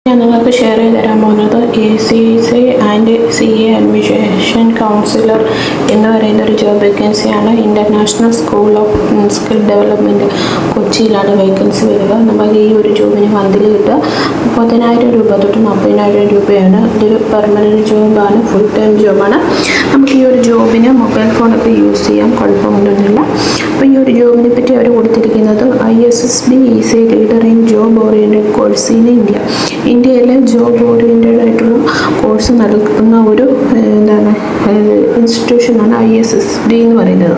ഞാൻ നിങ്ങൾക്ക് ഷെയർ ചെയ്ത് തരാൻ പോകുന്നത് ACC and CA admission counsellor എന്ന് പറയുന്ന ഒരു ജോബ് വേക്കൻസിയാണ്. International school of skill development കൊച്ചിയിലാണ് വേക്കൻസി വരിക. നമുക്ക് ഈ ഒരു ജോബിന് മന്ത്ലി കിട്ടുക 30,000 രൂപ തൊട്ട് 40,000 രൂപയാണ്. ഇതൊരു പെർമനൻറ്റ് ജോബാണ്, ഫുൾ ടൈം ജോബാണ്. നമുക്ക് ഈ ഒരു ജോബിന് മൊബൈൽ ഫോണൊക്കെ യൂസ് ചെയ്യാം, കുഴപ്പമൊന്നുമില്ല. അപ്പോൾ ഈ ഒരു ജോബിനെ പറ്റി അവർ കൊടുത്തിരിക്കുന്നത് ISSB is A leader in job oriented course in India. ഇന്ത്യയിലെ ജോബ് ഓറിയൻറ്റഡ് ആയിട്ടുള്ള കോഴ്സ് നൽകുന്ന ഒരു ഇൻസ്റ്റിറ്റ്യൂഷനാണ് ISSB എന്ന് പറയുന്നത്.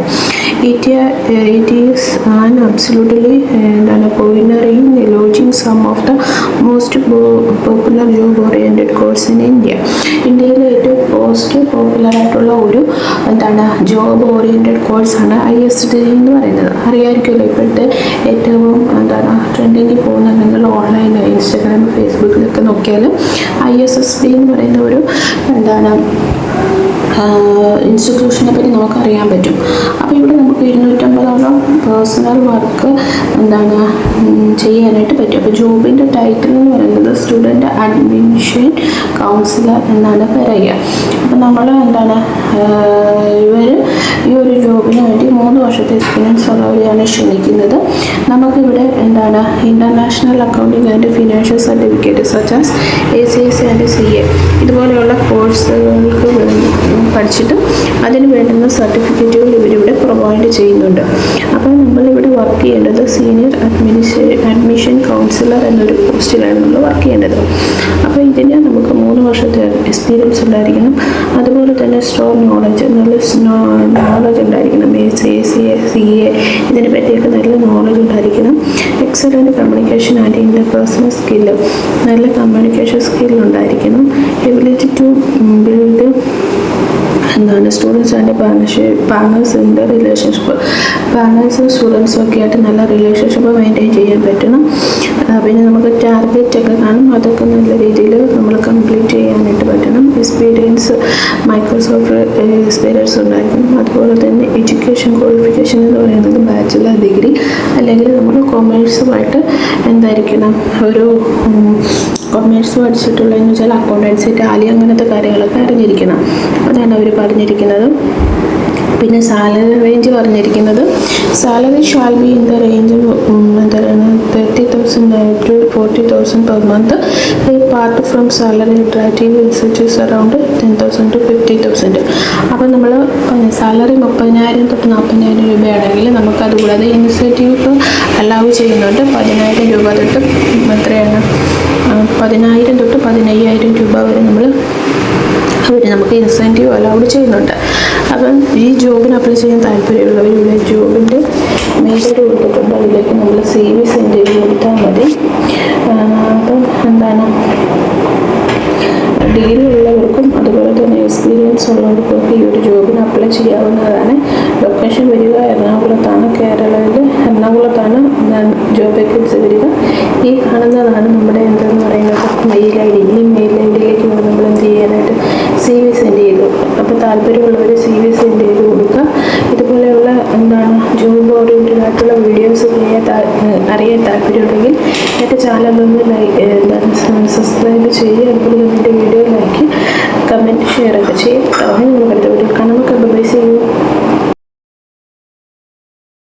It is an absolutely pioneer in launching some of the most popular job oriented course in India. ഇന്ത്യയിലെ ഏറ്റവും popular ആയിട്ടുള്ള ഒരു ജോബ് ഓറിയൻറ്റഡ് കോഴ്സാണ് ISSB എന്ന് പറയുന്നത്. അറിയാമായിരിക്കുമല്ലോ, ഇപ്പോഴത്തെ ഏറ്റവും ട്രെൻഡിങ്ങിൽ പോകുന്ന, നിങ്ങൾ ഓൺലൈൻ ഇൻസ്റ്റാഗ്രാം ഫേസ്ബുക്കിലൊക്കെ നോക്കിയാൽ ISSB എന്ന് പറയുന്ന ഒരു ഇൻസ്റ്റിറ്റ്യൂഷനെ പറ്റി നമുക്കറിയാൻ പറ്റും. അപ്പോൾ ഇവിടെ നമുക്ക് 250ഓളം പേഴ്സണൽ വർക്ക് ചെയ്യാനായിട്ട് പറ്റും. അപ്പോൾ ജോബിൻ്റെ ടൈറ്റിൽ എന്ന് പറയുന്നത് സ്റ്റുഡൻറ്റ് അഡ്മിഷൻ കൗൺസിലർ എന്നാണ് പറയുക. അപ്പോൾ നമ്മൾ ഇവർ ഈ ഒരു ജോബിന് വേണ്ടി 3 വർഷത്തെ എക്സ്പീരിയൻസ് ഉള്ളവരെയാണ് ക്ഷണിക്കുന്നത്. നമുക്കിവിടെ international accounting and financial certificate such as ACC and CA ഇതുപോലെയുള്ള കോഴ്സുകൾക്ക് പഠിച്ചിട്ട് അതിന് വേണ്ടുന്ന സർട്ടിഫിക്കറ്റുകൾ ഇവരിവിടെ പ്രൊവൈഡ് ചെയ്യുന്നുണ്ട്. അപ്പോൾ നമ്മളിവിടെ വർക്ക് ചെയ്യേണ്ടത് സീനിയർ അഡ്മിഷൻ കൗൺസിലർ എന്നൊരു പോസ്റ്റിലാണ് നമ്മൾ വർക്ക് ചെയ്യേണ്ടത്. അപ്പോൾ ഇതിന് നമുക്ക് 3 വർഷത്തെ എക്സ്പീരിയൻസ് ഉണ്ടായിരിക്കണം. അതുപോലെ തന്നെ സ്ട്രോങ് നോളജ്, നല്ല നോളജ് ഉണ്ടായിരിക്കണം. ACC CA ഇതിനെ പറ്റിയൊക്കെ നല്ല നോളജ് ഉണ്ടായിരിക്കണം. Excellent communication and interpersonal skill, നല്ല കമ്മ്യൂണിക്കേഷൻ സ്കിൽ ഉണ്ടായിരിക്കണം. Ability to build students and പാർട്ട്നേഴ്സിൻ്റെ റിലേഷൻഷിപ്പ്, പാർട്ട്നേഴ്സും സ്റ്റുഡൻസും ഒക്കെ ആയിട്ട് നല്ല റിലേഷൻഷിപ്പ് മെയിൻറ്റെയിൻ ചെയ്യാൻ പറ്റണം. പിന്നെ നമുക്ക് ടാർഗറ്റൊക്കെ കാണും, അതൊക്കെ നല്ല രീതിയിൽ നമ്മൾ കംപ്ലീറ്റ് ചെയ്യാനായിട്ട് പറ്റണം. എക്സ്പീരിയൻസ്, മൈക്രോസോഫ്റ്റ് എക്സ്പീരിയൻസ് ഉണ്ടായിരിക്കണം. അതുപോലെ തന്നെ എഡ്യൂക്കേഷൻ ക്വാളിഫിക്കേഷൻ എന്ന് പറയുന്നത് ബാച്ചിലർ ഡിഗ്രി അല്ലെങ്കിൽ നമ്മൾ കൊമേഴ്സുമായിട്ട് ഒരു കൊമേഴ്സ് പഠിച്ചിട്ടുള്ളതെന്ന് വെച്ചാൽ അക്കൗണ്ടൻസി, ടാലി അങ്ങനത്തെ കാര്യങ്ങളൊക്കെ അറിഞ്ഞിരിക്കണം. അതാണ് അവർ പറഞ്ഞിരിക്കുന്നത്. പിന്നെ സാലറി റേഞ്ച് പറഞ്ഞിരിക്കുന്നത് salary shall be in the range 30,000 to 40,000 per month. Part from salary attractive researches around 10,000 to 50,000. അപ്പോൾ നമ്മൾ സാലറി 30,000 തൊട്ട് 40,000 രൂപയാണെങ്കിൽ നമുക്കത് കൂടാതെ ഇൻസെൻറ്റീവ് അലൗ ചെയ്യുന്നുണ്ട്. 10,000 രൂപ തൊട്ട് 10,000 തൊട്ട് 15,000 രൂപ വരെ നമുക്ക് ഇൻസെൻറ്റീവ് അലൗഡ് ചെയ്യുന്നുണ്ട്. അപ്പം ഈ ജോബിന് അപ്ലൈ ചെയ്യാൻ താല്പര്യമുള്ളവർ ഇവിടെ ജോബിൻ്റെ മെയിലായിട്ട് കൊടുത്തിട്ടുണ്ട്, അതിലേക്ക് നമ്മൾ CV സെൻഡ് ചെയ്ത് കൊടുത്താൽ മതി. അപ്പം ഡിഗ്രി ഉള്ളവർക്കും അതുപോലെ തന്നെ എക്സ്പീരിയൻസ് ഉള്ളവർക്കൊക്കെ ഈ ഒരു ജോബിന് അപ്ലൈ ചെയ്യാവുന്നതാണ്. ലൊക്കേഷൻ വരിക എറണാകുളത്താണ്, കേരളത്തിൽ എറണാകുളത്താണ് ജോബ് വേക്കൻസി വരിക. ഈ കാണുന്നതാണ് നമ്മുടെ എന്തെന്ന് പറയുന്നത് മെയിൽ ID. ഈ മെയിൽ IDയിലേക്ക് നമ്മൾ എന്ത് ചെയ്യാനായിട്ട് CV സെൻഡ് ചെയ്തു. അപ്പോൾ താല്പര്യമുള്ളവർ CV സെൻഡ് ചെയ്ത് കൊടുക്കുക. ഇതുപോലെയുള്ള ജോബ് ഓറിയൻറ്റഡ് ആയിട്ടുള്ള വീഡിയോസ് അറിയാൻ താല്പര്യമുണ്ടെങ്കിൽ എൻ്റെ ചാനലൊന്ന് സബ്സ്ക്രൈബ് ചെയ്യുക. അതുപോലെ എൻ്റെ വീഡിയോ ലൈക്ക്, കമൻറ്റ്, ഷെയർ ഒക്കെ ചെയ്യുക.